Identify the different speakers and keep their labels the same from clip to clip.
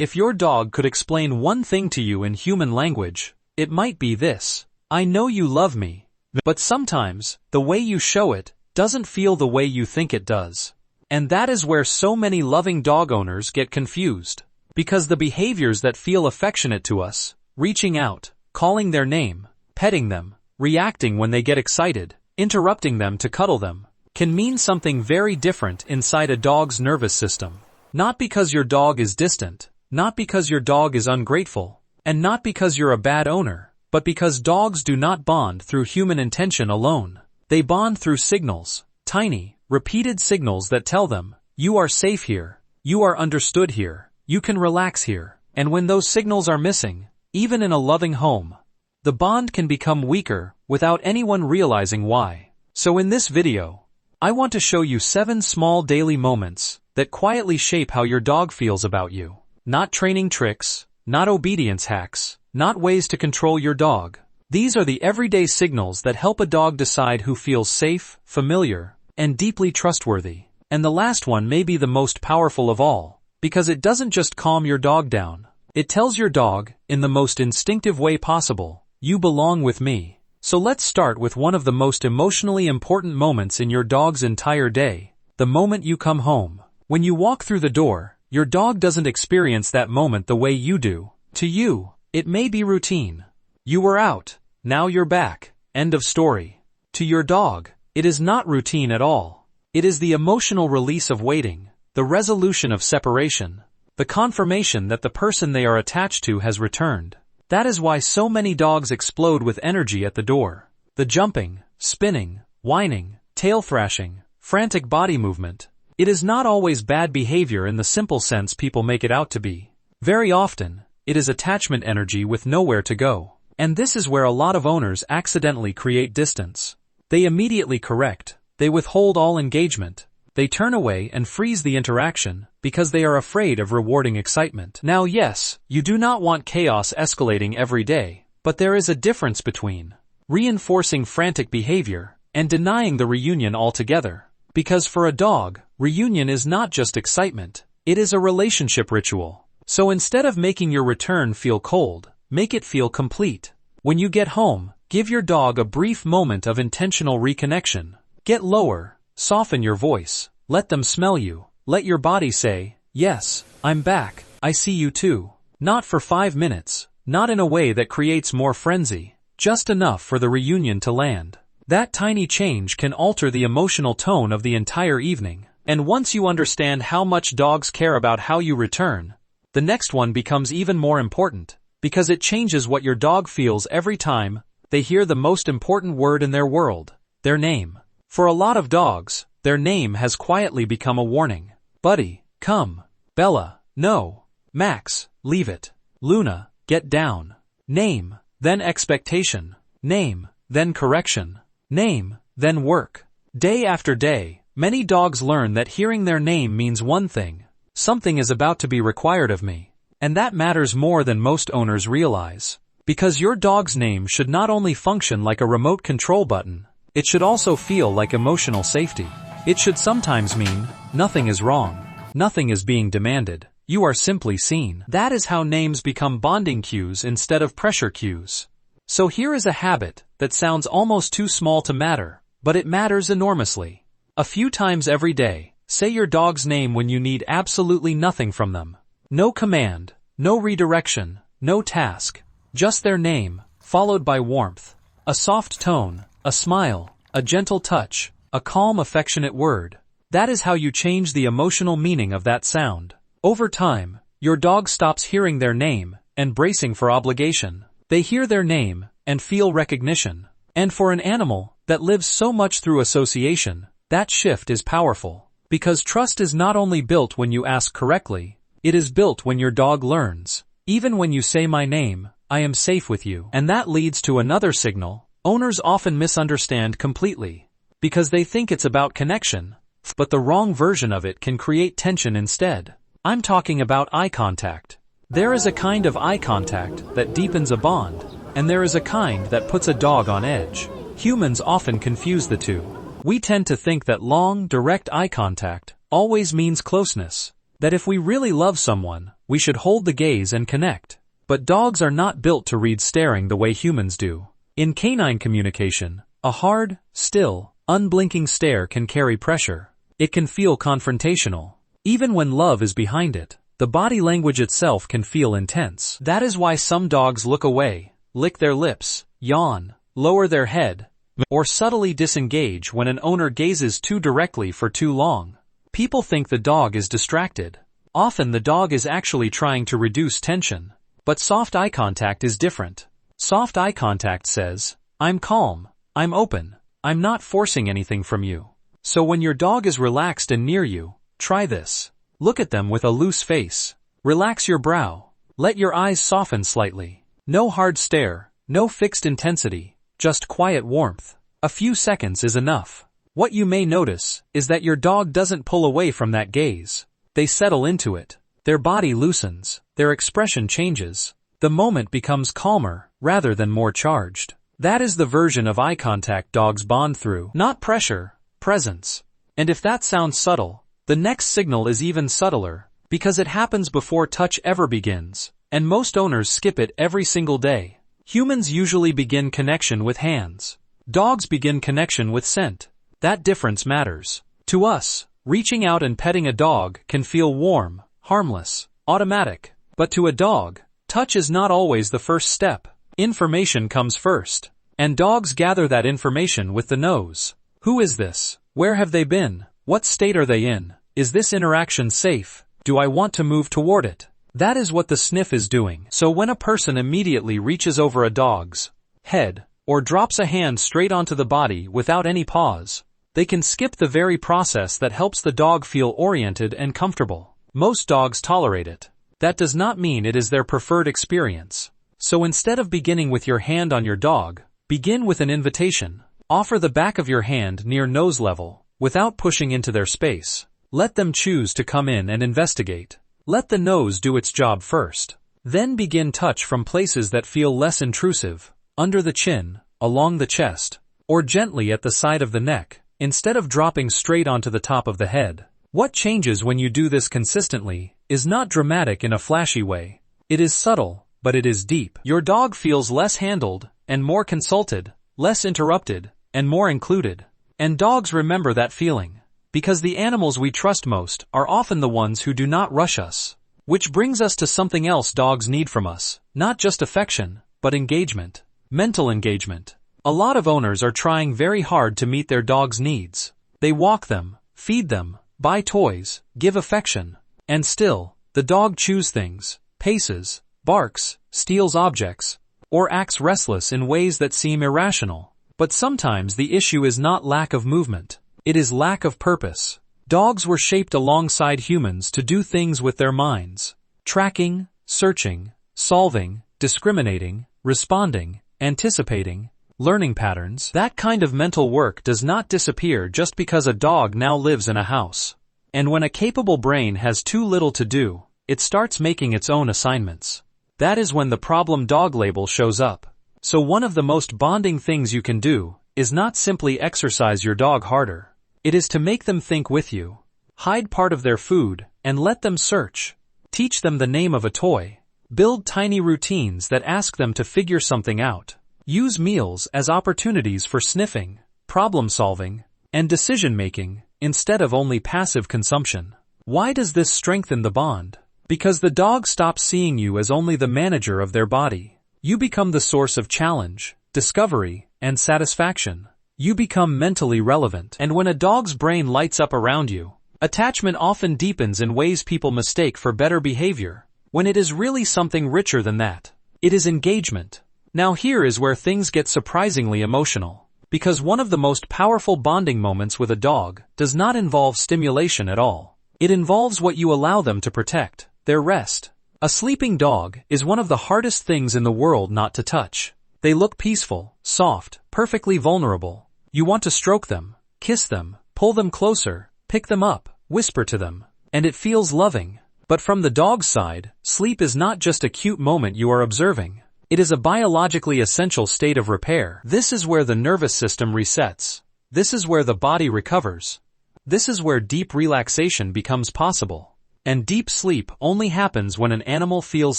Speaker 1: If your dog could explain one thing to you in human language, it might be this: I know you love me, but sometimes, the way you show it doesn't feel the way you think it does. And that is where so many loving dog owners get confused. Because the behaviors that feel affectionate to us, reaching out, calling their name, petting them, reacting when they get excited, interrupting them to cuddle them, can mean something very different inside a dog's nervous system. Not because your dog is distant, not because your dog is ungrateful, and not because you're a bad owner, but because dogs do not bond through human intention alone. They bond through signals, tiny, repeated signals that tell them, you are safe here, you are understood here, you can relax here. And when those signals are missing, even in a loving home, the bond can become weaker without anyone realizing why. So in this video, I want to show you 7 small daily moments that quietly shape how your dog feels about you. Not training tricks, not obedience hacks, not ways to control your dog. These are the everyday signals that help a dog decide who feels safe, familiar, and deeply trustworthy. And the last one may be the most powerful of all, because it doesn't just calm your dog down. It tells your dog, in the most instinctive way possible, you belong with me. So let's start with one of the most emotionally important moments in your dog's entire day, the moment you come home. When you walk through the door, your dog doesn't experience that moment the way you do. To you, it may be routine. You were out, now you're back, end of story. To your dog, it is not routine at all. It is the emotional release of waiting, the resolution of separation, the confirmation that the person they are attached to has returned. That is why so many dogs explode with energy at the door. The jumping, spinning, whining, tail thrashing, frantic body movement. It is not always bad behavior in the simple sense people make it out to be. Very often, it is attachment energy with nowhere to go. And this is where a lot of owners accidentally create distance. They immediately correct. They withhold all engagement. They turn away and freeze the interaction because they are afraid of rewarding excitement. Now yes, you do not want chaos escalating every day, but there is a difference between reinforcing frantic behavior and denying the reunion altogether. Because for a dog, reunion is not just excitement, it is a relationship ritual. So instead of making your return feel cold, make it feel complete. When you get home, give your dog a brief moment of intentional reconnection. Get lower, soften your voice, let them smell you, let your body say, yes, I'm back, I see you too. Not for 5 minutes, not in a way that creates more frenzy, just enough for the reunion to land. That tiny change can alter the emotional tone of the entire evening. And once you understand how much dogs care about how you return, the next one becomes even more important, because it changes what your dog feels every time they hear the most important word in their world, their name. For a lot of dogs, their name has quietly become a warning. Buddy, come. Bella, no. Max, leave it. Luna, get down. Name, then expectation. Name, then correction. Name, then work. Day after day, many dogs learn that hearing their name means one thing: something is about to be required of me. And that matters more than most owners realize. Because your dog's name should not only function like a remote control button, it should also feel like emotional safety. It should sometimes mean, nothing is wrong. Nothing is being demanded. You are simply seen. That is how names become bonding cues instead of pressure cues. So here is a habit that sounds almost too small to matter, but it matters enormously. A few times every day, say your dog's name when you need absolutely nothing from them. No command, no redirection, no task. Just their name, followed by warmth. A soft tone, a smile, a gentle touch, a calm, affectionate word. That is how you change the emotional meaning of that sound. Over time, your dog stops hearing their name and bracing for obligation. They hear their name and feel recognition. And for an animal that lives so much through association, that shift is powerful. Because trust is not only built when you ask correctly, it is built when your dog learns. Even when you say my name, I am safe with you. And that leads to another signal owners often misunderstand completely. Because they think it's about connection, but the wrong version of it can create tension instead. I'm talking about eye contact. There is a kind of eye contact that deepens a bond, and there is a kind that puts a dog on edge. Humans often confuse the two. We tend to think that long, direct eye contact always means closeness. That if we really love someone, we should hold the gaze and connect. But dogs are not built to read staring the way humans do. In canine communication, a hard, still, unblinking stare can carry pressure. It can feel confrontational. Even when love is behind it, the body language itself can feel intense. That is why some dogs look away, lick their lips, yawn, lower their head, or subtly disengage when an owner gazes too directly for too long. People think the dog is distracted. Often the dog is actually trying to reduce tension. But soft eye contact is different. Soft eye contact says, I'm calm, I'm open, I'm not forcing anything from you. So when your dog is relaxed and near you, try this. Look at them with a loose face. Relax your brow. Let your eyes soften slightly. No hard stare, no fixed intensity, just quiet warmth. A few seconds is enough. What you may notice is that your dog doesn't pull away from that gaze. They settle into it. Their body loosens. Their expression changes. The moment becomes calmer, rather than more charged. That is the version of eye contact dogs bond through. Not pressure, presence. And if that sounds subtle, the next signal is even subtler, because it happens before touch ever begins, and most owners skip it every single day. Humans usually begin connection with hands. Dogs begin connection with scent. That difference matters. To us, reaching out and petting a dog can feel warm, harmless, automatic. But to a dog, touch is not always the first step. Information comes first. And dogs gather that information with the nose. Who is this? Where have they been? What state are they in? Is this interaction safe? Do I want to move toward it? That is what the sniff is doing. So when a person immediately reaches over a dog's head, or drops a hand straight onto the body without any pause, they can skip the very process that helps the dog feel oriented and comfortable. Most dogs tolerate it. That does not mean it is their preferred experience. So instead of beginning with your hand on your dog, begin with an invitation. Offer the back of your hand near nose level, without pushing into their space. Let them choose to come in and investigate. Let the nose do its job first. Then begin touch from places that feel less intrusive, under the chin, along the chest, or gently at the side of the neck, instead of dropping straight onto the top of the head. What changes when you do this consistently is not dramatic in a flashy way. It is subtle, but it is deep. Your dog feels less handled, and more consulted, less interrupted, and more included. And dogs remember that feeling. Because the animals we trust most are often the ones who do not rush us. Which brings us to something else dogs need from us. Not just affection, but engagement. Mental engagement. A lot of owners are trying very hard to meet their dog's needs. They walk them, feed them, buy toys, give affection. And still, the dog chews things, paces, barks, steals objects, or acts restless in ways that seem irrational. But sometimes the issue is not lack of movement. It is lack of purpose. Dogs were shaped alongside humans to do things with their minds. Tracking, searching, solving, discriminating, responding, anticipating, learning patterns. That kind of mental work does not disappear just because a dog now lives in a house. And when a capable brain has too little to do, it starts making its own assignments. That is when the problem dog label shows up. So one of the most bonding things you can do is not simply exercise your dog harder. It is to make them think with you. Hide part of their food and let them search. Teach them the name of a toy. Build tiny routines that ask them to figure something out. Use meals as opportunities for sniffing, problem solving, and decision making instead of only passive consumption. Why does this strengthen the bond? Because the dog stops seeing you as only the manager of their body. You become the source of challenge, discovery, and satisfaction. You become mentally relevant. And when a dog's brain lights up around you, attachment often deepens in ways people mistake for better behavior, when it is really something richer than that. It is engagement. Now here is where things get surprisingly emotional. Because one of the most powerful bonding moments with a dog does not involve stimulation at all. It involves what you allow them to protect, their rest. A sleeping dog is one of the hardest things in the world not to touch. They look peaceful, soft, perfectly vulnerable. You want to stroke them, kiss them, pull them closer, pick them up, whisper to them. And it feels loving. But from the dog's side, sleep is not just a cute moment you are observing. It is a biologically essential state of repair. This is where the nervous system resets. This is where the body recovers. This is where deep relaxation becomes possible. And deep sleep only happens when an animal feels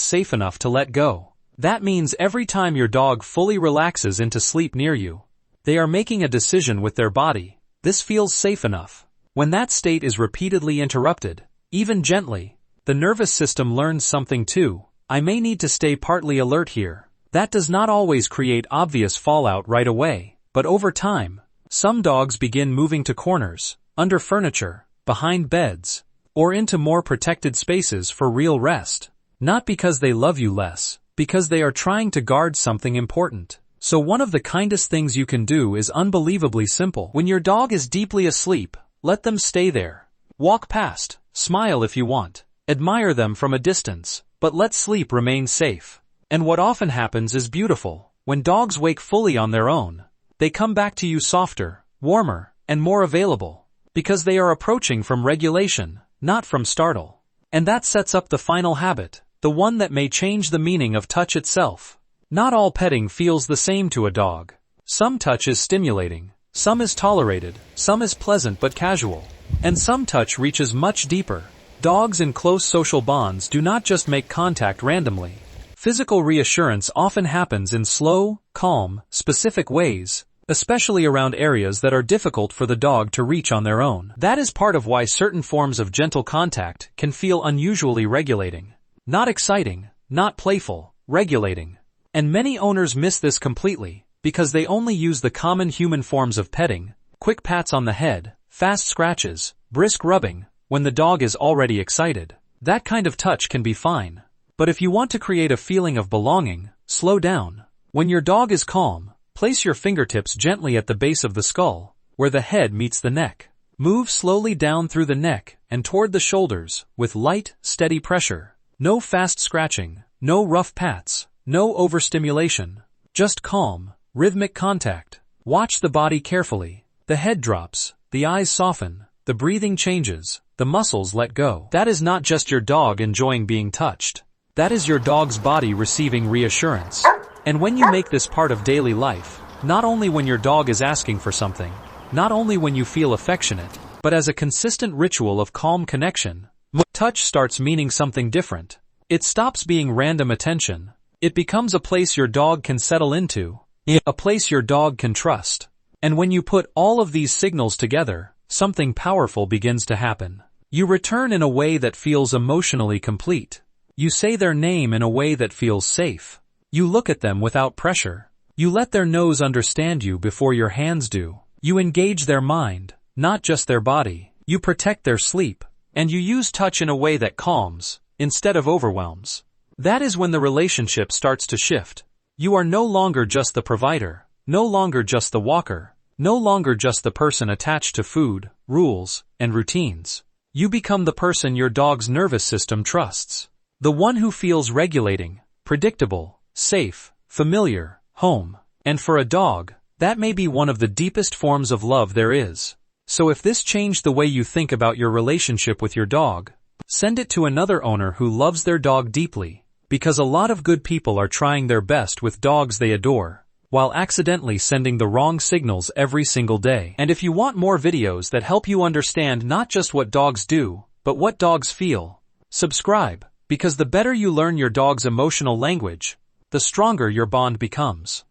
Speaker 1: safe enough to let go. That means every time your dog fully relaxes into sleep near you, they are making a decision with their body. This feels safe enough. When that state is repeatedly interrupted, even gently, the nervous system learns something too. I may need to stay partly alert here. That does not always create obvious fallout right away, but over time, some dogs begin moving to corners, under furniture, behind beds, or into more protected spaces for real rest. Not because they love you less, because they are trying to guard something important. So one of the kindest things you can do is unbelievably simple. When your dog is deeply asleep, let them stay there. Walk past, smile if you want, admire them from a distance, but let sleep remain safe. And what often happens is beautiful. When dogs wake fully on their own, they come back to you softer, warmer, and more available, because they are approaching from regulation, not from startle. And that sets up the final habit, the one that may change the meaning of touch itself. Not all petting feels the same to a dog. Some touch is stimulating, some is tolerated, some is pleasant but casual, and some touch reaches much deeper. Dogs in close social bonds do not just make contact randomly. Physical reassurance often happens in slow, calm, specific ways, especially around areas that are difficult for the dog to reach on their own. That is part of why certain forms of gentle contact can feel unusually regulating. Not exciting, not playful, regulating. And many owners miss this completely, because they only use the common human forms of petting, quick pats on the head, fast scratches, brisk rubbing, when the dog is already excited. That kind of touch can be fine. But if you want to create a feeling of belonging, slow down. When your dog is calm, place your fingertips gently at the base of the skull, where the head meets the neck. Move slowly down through the neck and toward the shoulders, with light, steady pressure. No fast scratching, no rough pats. No overstimulation, just calm, rhythmic contact. Watch the body carefully. The head drops, the eyes soften, the breathing changes, the muscles let go. That is not just your dog enjoying being touched. That is your dog's body receiving reassurance. And when you make this part of daily life, not only when your dog is asking for something, not only when you feel affectionate, but as a consistent ritual of calm connection, touch starts meaning something different. It stops being random attention. It becomes a place your dog can settle into, a place your dog can trust. And when you put all of these signals together, something powerful begins to happen. You return in a way that feels emotionally complete. You say their name in a way that feels safe. You look at them without pressure. You let their nose understand you before your hands do. You engage their mind, not just their body. You protect their sleep. And you use touch in a way that calms, instead of overwhelms. That is when the relationship starts to shift. You are no longer just the provider, no longer just the walker, no longer just the person attached to food, rules, and routines. You become the person your dog's nervous system trusts. The one who feels regulating, predictable, safe, familiar, home. And for a dog, that may be one of the deepest forms of love there is. So if this changed the way you think about your relationship with your dog, send it to another owner who loves their dog deeply. Because a lot of good people are trying their best with dogs they adore, while accidentally sending the wrong signals every single day. And if you want more videos that help you understand not just what dogs do, but what dogs feel, subscribe, because the better you learn your dog's emotional language, the stronger your bond becomes.